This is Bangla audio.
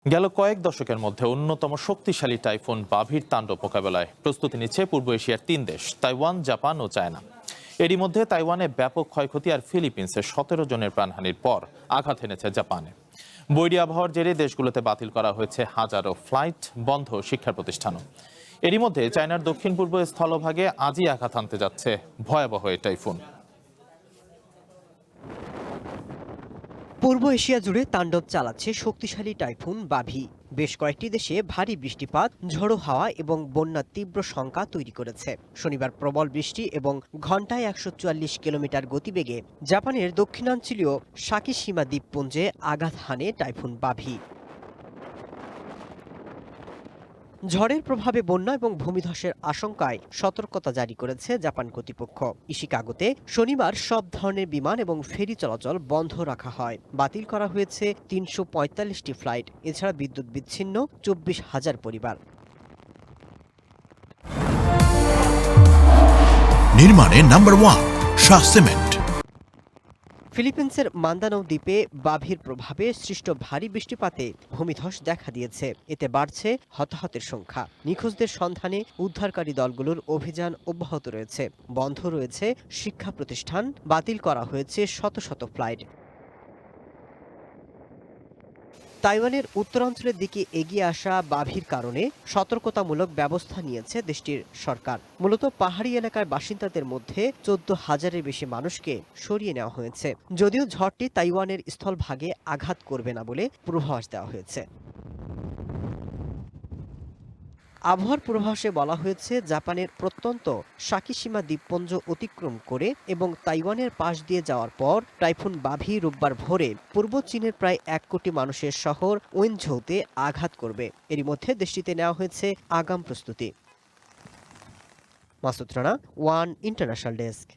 গেল কয়েক দশকের মধ্যে অন্যতম শক্তিশালী টাইফুন বাভির তাণ্ডব মোকাবেলায় প্রস্তুতি নিচ্ছে পূর্ব এশিয়ার 3 দেশ তাইওয়ান, জাপান ও চায়না। এরই মধ্যে তাইওয়ানে ব্যাপক ক্ষয়ক্ষতি আর ফিলিপিন্সে 17 জনের প্রাণহানির পর আঘাত এনেছে জাপানে। বৈরী আবহাওয়ার জেরে দেশগুলোতে বাতিল করা হয়েছে হাজারো ফ্লাইট, বন্ধ শিক্ষা প্রতিষ্ঠানও। এরই মধ্যে চায়নার দক্ষিণ পূর্ব স্থলভাগে আজই আঘাত আনতে যাচ্ছে ভয়াবহ এই টাইফুন। পূর্ব এশিয়া জুড়ে তাণ্ডব চালাচ্ছে শক্তিশালী টাইফুন বাভি। বেশ কয়েকটি দেশে ভারী বৃষ্টিপাত, ঝোড়ো হাওয়া এবং বন্যার তীব্র শঙ্কা তৈরি করেছে। শনিবার প্রবল বৃষ্টি এবং ঘন্টায় 144 কিলোমিটার গতিবেগে জাপানের দক্ষিণাঞ্চলীয় সাকিশিমা দ্বীপপুঞ্জে আঘাত হানে টাইফুন বাভি। ঝড়ের প্রভাবে বন্যা এবং ভূমিধসের আশঙ্কায় সতর্কতা জারি করেছে জাপান কর্তৃপক্ষ। ইশিকাগোতে শনিবার সব ধরনের বিমান এবং ফেরি চলাচল বন্ধ রাখা হয়। বাতিল করা হয়েছে 345টি ফ্লাইট। এছাড়া বিদ্যুৎ বিচ্ছিন্ন 24,000 পরিবার। নির্মাণে নাম্বার 1 শাহ সিমেন্ট। ফিলিপিন্সের মান্দানাও দ্বীপে বাভির প্রভাবে সৃষ্ট ভারী বৃষ্টিপাতে ভূমিধস দেখা দিয়েছে। এতে বাড়ছে হতাহতের সংখ্যা। নিখোঁজদের সন্ধানে উদ্ধারকারী দলগুলোর অভিযান অব্যাহত রয়েছে। বন্ধ রয়েছে শিক্ষা প্রতিষ্ঠান, বাতিল করা হয়েছে শত শত ফ্লাইট। তাইওয়ানের উত্তরাঞ্চলের দিকে এগিয়ে আসা বাভির কারণে সতর্কতামূলক ব্যবস্থা নিয়েছে দেশটির সরকার। মূলত পাহাড়ি এলাকার বাসিন্দাদের মধ্যে 14,000-এর বেশি মানুষকে সরিয়ে নেওয়া হয়েছে। যদিও ঝড়টি তাইওয়ানের স্থলভাগে আঘাত করবে না বলে পূর্বাভাস দেওয়া হয়েছে। আবহাওয়ার পূর্বাভাসে বলা হয়েছে, জাপানের প্রত্যন্ত সাকিশিমা দ্বীপপুঞ্জ অতিক্রম করে এবং তাইওয়ানের পাশ দিয়ে যাওয়ার পর টাইফুন বাভি রোববার ভোরে পূর্ব চীনের প্রায় 1 কোটি মানুষের শহর ওয়েনঝৌতে আঘাত করবে। এরই মধ্যে দেশটিতে নেওয়া হয়েছে আগাম প্রস্তুতি। Masud Rana, one international desk.